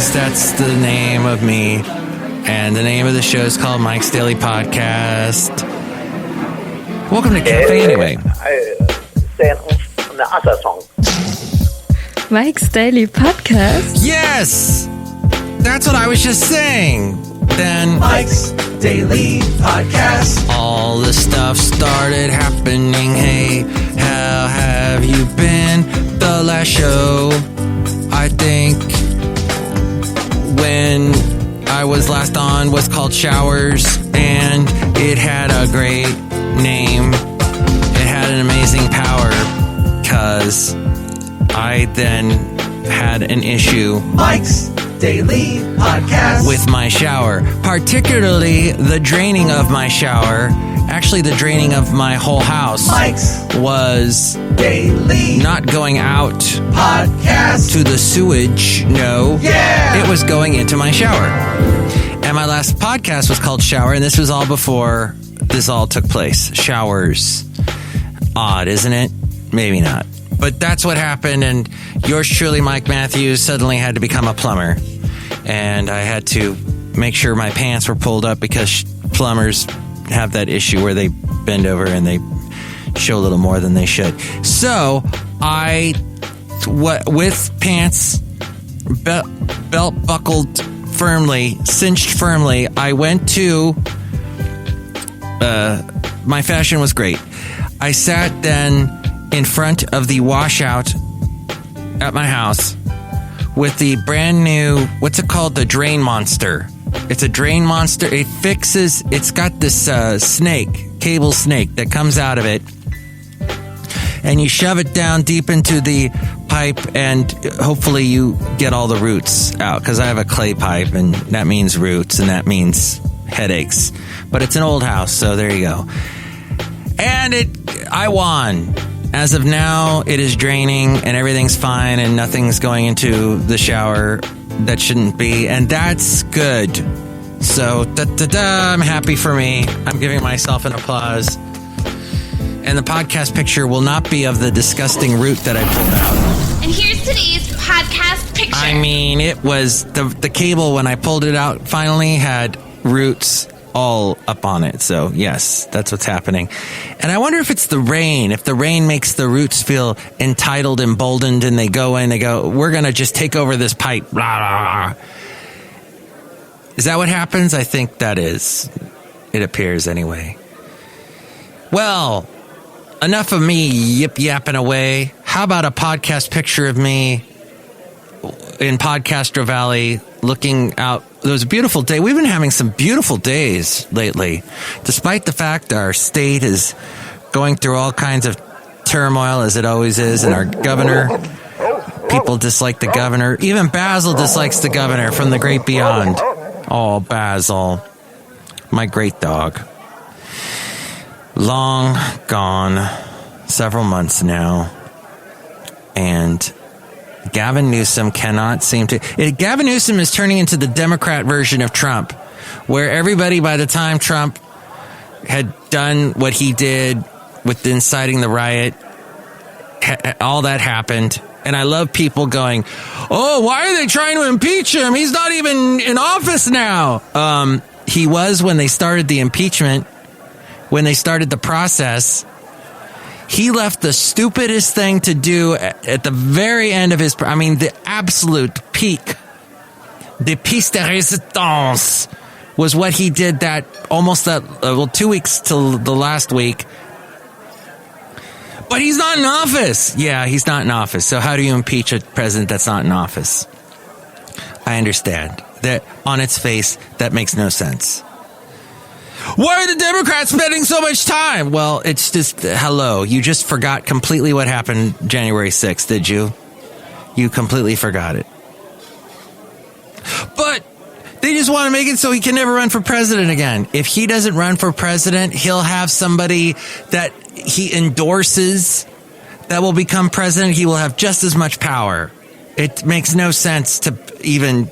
Matthews. That's the name of me. And the name of the show is called Mike's Daily Podcast. Welcome to Cafe Anyway. Another song. Mike's Daily Podcast? Yes! That's what I was just saying. Then Mike's Daily Podcast. All the stuff started happening. Hey, how have you been? The last show, I think, when I was last on, was called Showers, and it had a great name. It had an amazing power, because I then had an issue. Mike's Daily Podcast. With my shower, particularly the draining of my shower. Actually, the draining of my whole house. Mike's was Daily not going out Podcast to the sewage. No. Yeah. It was going into my shower. And my last podcast was called Shower, and this was all before this all took place. Showers. Odd, isn't it? Maybe not. But that's what happened, and yours truly, Mike Matthews, suddenly had to become a plumber. And I had to make sure my pants were pulled up because plumbers have that issue where they bend over and they show a little more than they should. So I, with pants belt buckled firmly, cinched firmly, I went to, my fashion was great. I sat then in front of the washout at my house with the brand new, what's it called? The Drain Monster. It's a Drain Monster. It's got this cable snake that comes out of it. And you shove it down deep into the pipe and hopefully you get all the roots out. Because I have a clay pipe and that means roots and that means headaches. But it's an old house, so there you go. And I won. As of now, it is draining and everything's fine and nothing's going into the shower that shouldn't be. And that's good. So, I'm happy for me. I'm giving myself an applause. And the podcast picture will not be of the disgusting root that I pulled out. And here's today's podcast picture. I mean, it was the cable when I pulled it out finally had roots all up on it. So yes, that's what's happening. And I wonder if it's the rain, if the rain makes the roots feel entitled, emboldened, and they go, we're going to just take over this pipe. Blah, blah, blah. Is that what happens? I think that is. It appears anyway. Well, enough of me yip-yapping away. How about a podcast picture of me in Podcaster Valley looking out? It was a beautiful day. We've been having some beautiful days lately, despite the fact our state is going through all kinds of turmoil, as it always is, and our governor, people dislike the governor. Even Basil dislikes the governor from the great beyond. Oh, Basil, my great dog. Long gone, several months now, and Gavin Newsom cannot seem to... Gavin Newsom is turning into the Democrat version of Trump, where everybody, by the time Trump had done what he did with inciting the riot, all that happened. And I love people going, oh, why are they trying to impeach him? He's not even in office now. He was when they started the impeachment, when they started the process. He left the stupidest thing to do at the very end of his... I mean, the absolute peak, the piece de résistance, was what he did 2 weeks till the last week. But he's not in office. Yeah, he's not in office. So how do you impeach a president that's not in office? I understand that on its face, that makes no sense. Why are the Democrats spending so much time? Well, it's just, hello, you just forgot completely what happened January 6th, did you? You completely forgot it. But they just want to make it so he can never run for president again. If he doesn't run for president, he'll have somebody that he endorses that will become president. He will have just as much power. It makes no sense to even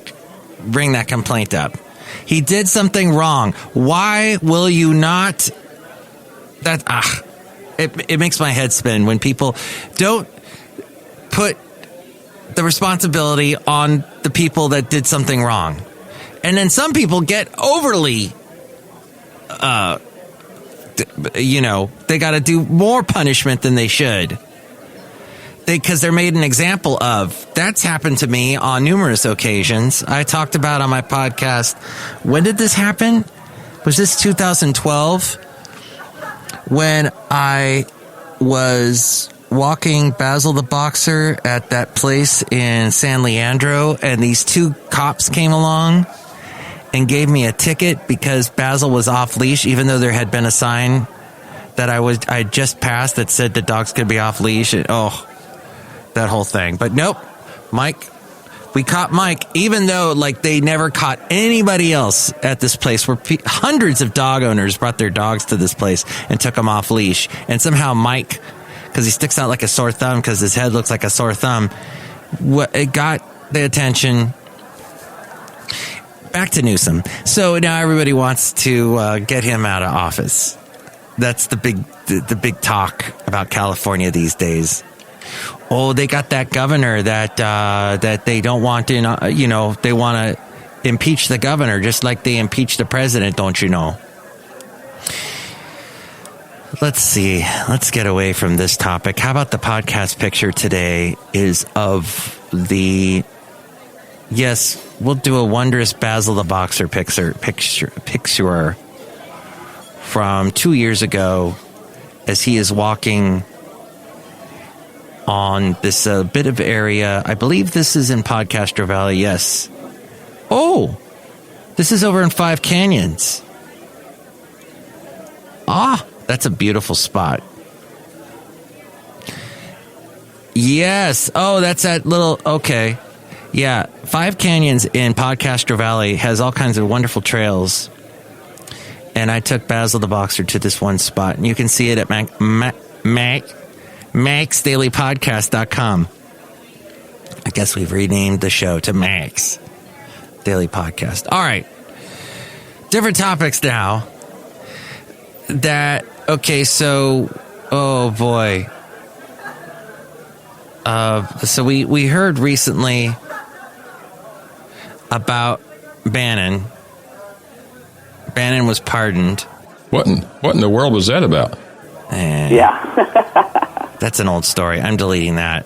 bring that complaint up. He did something wrong. Why will you not? It makes my head spin when people don't put the responsibility on the people that did something wrong. And then some people get overly, they got to do more punishment than they should. Because they're made an example of. That's happened to me on numerous occasions. I talked about on my podcast. When did this happen? Was this 2012? When I was walking Basil the Boxer at that place in San Leandro, and these two cops came along and gave me a ticket because Basil was off leash, even though there had been a sign that I just passed that said the dogs could be off leash. That whole thing. But nope, Mike, we caught Mike, even though they never caught anybody else at this place where hundreds of dog owners brought their dogs to this place and took them off leash. And somehow Mike, because he sticks out like a sore thumb because his head looks like a sore thumb, it got the attention. Back to Newsom. So now everybody wants to get him out of office. That's the big talk about California these days. Oh, they got that governor that they don't want in. They want to impeach the governor just like they impeached the president. Don't you know? Let's see. Let's get away from this topic. How about the podcast picture today is of the. Yes, we'll do a wondrous Basil the Boxer picture from 2 years ago as he is walking on this bit of area. I believe this is in Podcastro Valley, yes. Oh, this is over in Five Canyons. Ah, that's a beautiful spot. Yes. Oh, that's that little, okay. Yeah, Five Canyons in Podcastro Valley has all kinds of wonderful trails. And I took Basil the Boxer to this one spot. And you can see it at MikesDailyPodcast.com. I guess we've renamed the show to Max Daily Podcast. All right. Different topics now. Oh boy. So we heard recently about Bannon. Bannon was pardoned. What in the world was that about? That's an old story. I'm deleting that.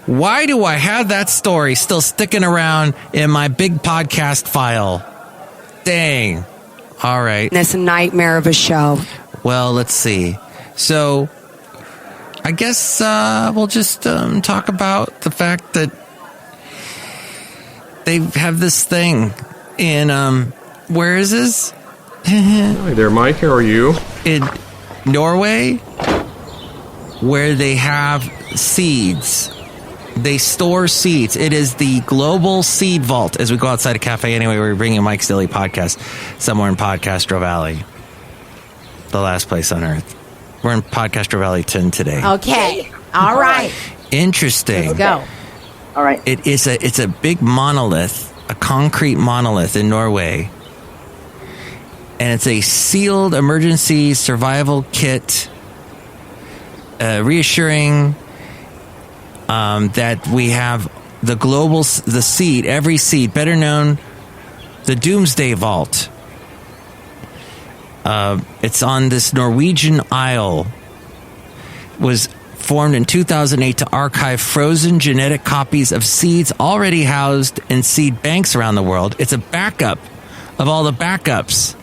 Why do I have that story still sticking around in my big podcast file? Dang. All right. It's a nightmare of a show. Well, let's see. So, I guess we'll just talk about the fact that they have this thing in, where is this? Hi there, Mike. How are you? In Norway, where they have seeds. They store seeds. It is the global seed vault. As we go outside a cafe anyway, we're bringing Mike's Daily Podcast somewhere in Podcastro Valley. The last place on earth. We're in Podcastro Valley 10 today. Okay. All right. Interesting. Let's go. All right. It's a big monolith, a concrete monolith in Norway. And it's a sealed emergency survival kit, reassuring that we have the seed, every seed, better known, the Doomsday Vault. It's on this Norwegian isle. Was formed in 2008 to archive frozen genetic copies of seeds already housed in seed banks around the world. It's a backup of all the backups,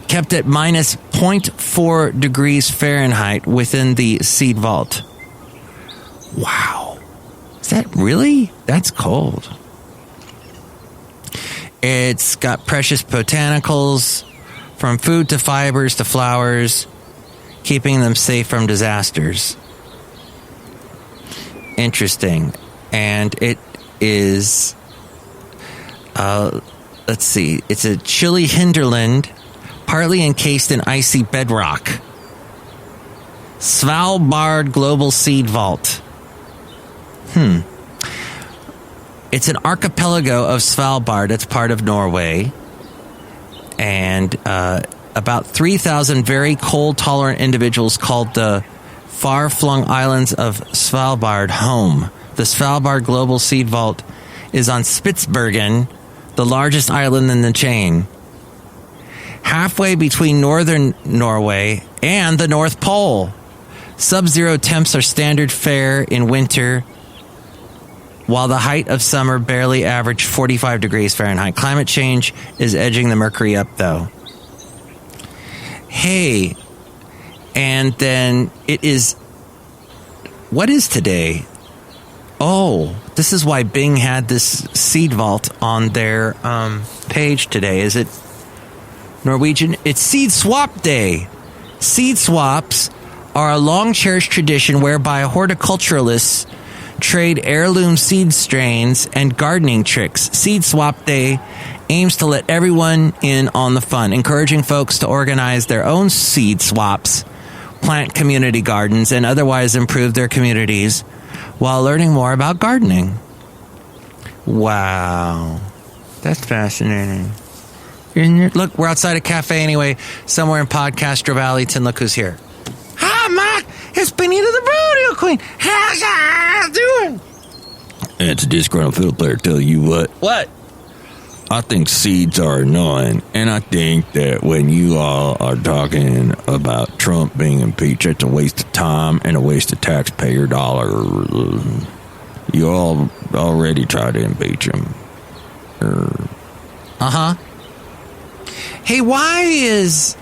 kept at minus 0.4 degrees Fahrenheit within the seed vault. Wow. Is that really? That's cold. It's got precious botanicals, from food to fibers to flowers, keeping them safe from disasters. Interesting. And it is, let's see, it's a chilly hinterland, partly encased in icy bedrock. Svalbard Global Seed Vault. It's an archipelago of Svalbard that's part of Norway. And about 3,000 very cold-tolerant individuals called the far-flung islands of Svalbard home. The Svalbard Global Seed Vault is on Spitsbergen, the largest island in the chain. Halfway between northern Norway and the North Pole. Sub-zero temps are standard fare in winter, while the height of summer barely average 45 degrees Fahrenheit. Climate change is edging the mercury up, though. Hey, and then it is... What is today? Oh, this is why Bing had this seed vault on their page today. Is it Norwegian? It's Seed Swap Day. Seed swaps are a long-cherished tradition whereby horticulturalists trade heirloom seed strains and gardening tricks. Seed Swap Day aims to let everyone in on the fun, encouraging folks to organize their own seed swaps, plant community gardens, and otherwise improve their communities while learning more about gardening. Wow. That's fascinating. Isn't it? Look, we're outside a cafe anyway, somewhere in Podcaster Valleyton. Look who's here. Hi, Mike. It's Benita the Rodeo Queen. How's y'all doing? It's a Disgruntled Fiddle Player telling you what. What? I think seeds are annoying, and I think that when you all are talking about Trump being impeached, it's a waste of time and a waste of taxpayer dollars. You all already tried to impeach him. Uh-huh. Hey, why is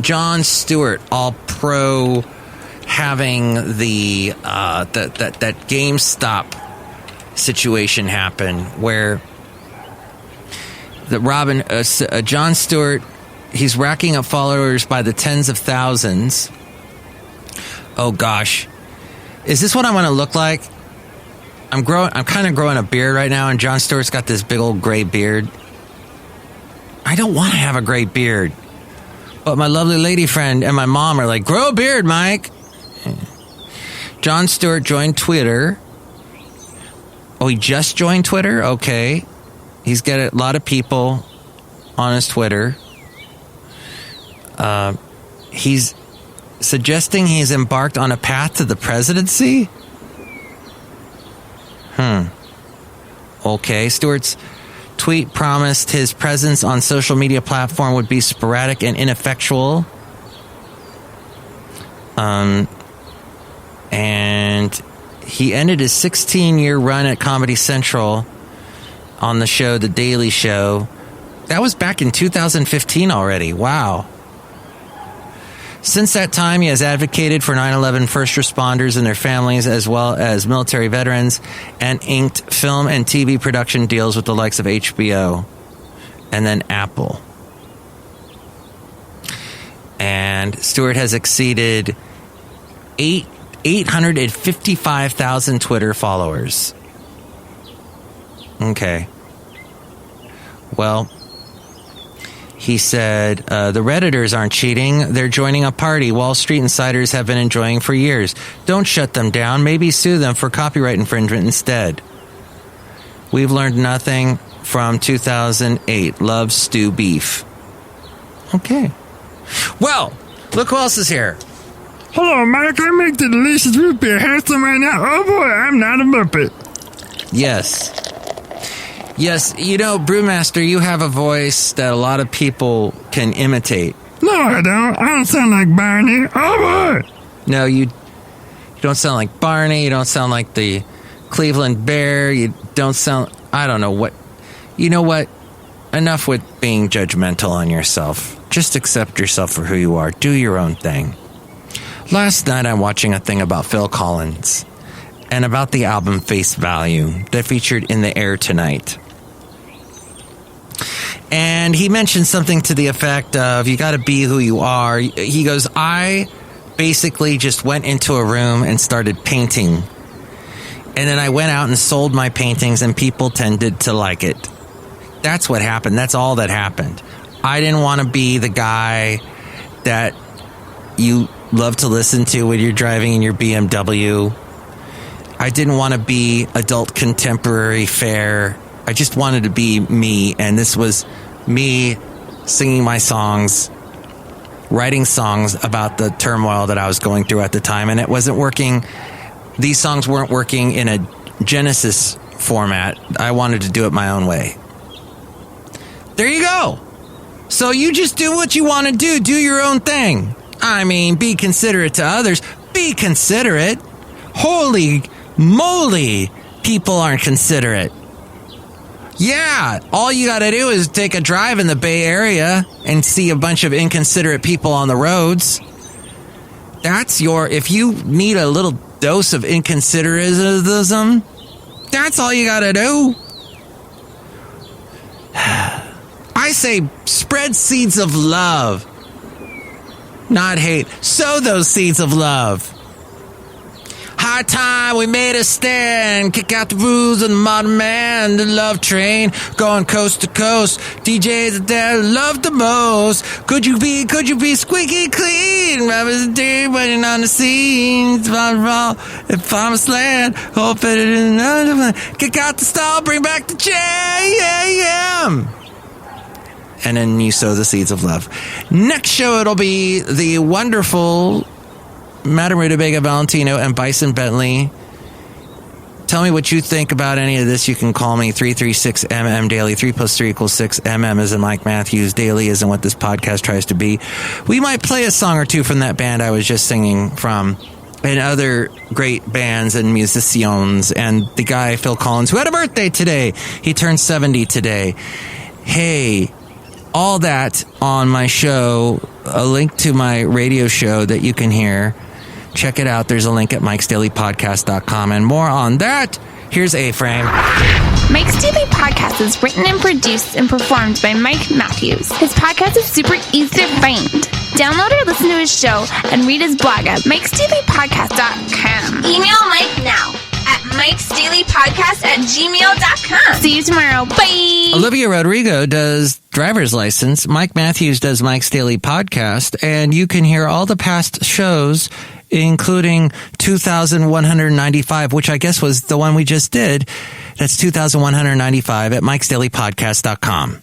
Jon Stewart all pro having the that GameStop situation happen where Jon Stewart, he's racking up followers by the tens of thousands. Oh gosh, is this what I want to look like? I'm kind of growing a beard right now, and Jon Stewart's got this big old gray beard. I don't want to have a gray beard, but my lovely lady friend and my mom are like, grow a beard, Mike. Jon Stewart joined Twitter. Oh, he just joined Twitter? Okay. He's got a lot of people on his Twitter. He's suggesting he's embarked on a path to the presidency? Okay. Stewart's tweet promised his presence on social media platform would be sporadic and ineffectual. And he ended his 16-year run at Comedy Central on the show, The Daily Show. That was back in 2015 already. Wow. Since that time, he has advocated for 9/11 first responders and their families, as well as military veterans, and inked film and TV production deals with the likes of HBO and then Apple. And Stewart has exceeded 855,000 Twitter followers. Okay. Well, he said, the Redditors aren't cheating. They're joining a party Wall Street insiders have been enjoying for years. Don't shut them down. Maybe sue them for copyright infringement instead. We've learned nothing from 2008. Love stew beef. Okay. Well, look who else is here. Hello, Mike. I make the delicious root beer handsome right now. Oh, boy, I'm not a Muppet. Yes. Yes, you know, Brewmaster, you have a voice that a lot of people can imitate. No, I don't. I don't sound like Barney. Oh, boy. No, you don't sound like Barney. You don't sound like the Cleveland Bear. You don't sound... I don't know what... You know what? Enough with being judgmental on yourself. Just accept yourself for who you are. Do your own thing. Last night, I'm watching a thing about Phil Collins and about the album Face Value that featured In the Air Tonight. And he mentioned something to the effect of, you got to be who you are. He goes, I basically just went into a room and started painting. And then I went out and sold my paintings, and people tended to like it. That's what happened. That's all that happened. I didn't want to be the guy that you love to listen to when you're driving in your BMW. I didn't want to be adult contemporary fare. I just wanted to be me, and this was me singing my songs, writing songs about the turmoil that I was going through at the time, and it wasn't working. These songs weren't working in a Genesis format. I wanted to do it my own way. There you go. So you just do what you want to do. Do your own thing. I mean, be considerate to others. Be considerate. Holy moly, people aren't considerate. Yeah, all you got to do is take a drive in the Bay Area and see a bunch of inconsiderate people on the roads. If you need a little dose of inconsideratism, that's all you got to do. I say spread seeds of love, not hate. Sow those seeds of love. High time, we made a stand. Kick out the rules of the modern man. The love train going coast to coast. DJs that love the most. Could you be squeaky clean? Rappers day waiting on the scenes. If I'm a slant, hope it is. Kick out the stall, bring back the jam. And then you sow the seeds of love. Next show, it'll be the wonderful Madame Rootabega, Valentino, and Bison Bentley. Tell me what you think about any of this. You can call me 336MM Daily. 3 + 3 = 6. MM is in Mike Matthews. Daily isn't what this podcast tries to be. We might play a song or two from that band I was just singing from, and other great bands and musicians, and the guy Phil Collins, who had a birthday today. He turned 70 today. Hey, all that on my show. A link to my radio show that you can hear. Check it out. There's a link at MikesDailyPodcast.com. And more on that, here's A-Frame. Mike's Daily Podcast is written and produced and performed by Mike Matthews. His podcast is super easy to find. Download or listen to his show and read his blog at MikesDailyPodcast.com. Email Mike now at MikesDailyPodcast@gmail.com. See you tomorrow. Bye. Olivia Rodrigo does driver's license. Mike Matthews does Mike's Daily Podcast. And you can hear all the past shows, including 2195, which I guess was the one we just did. That's 2195 at MikesDailyPodcast.com.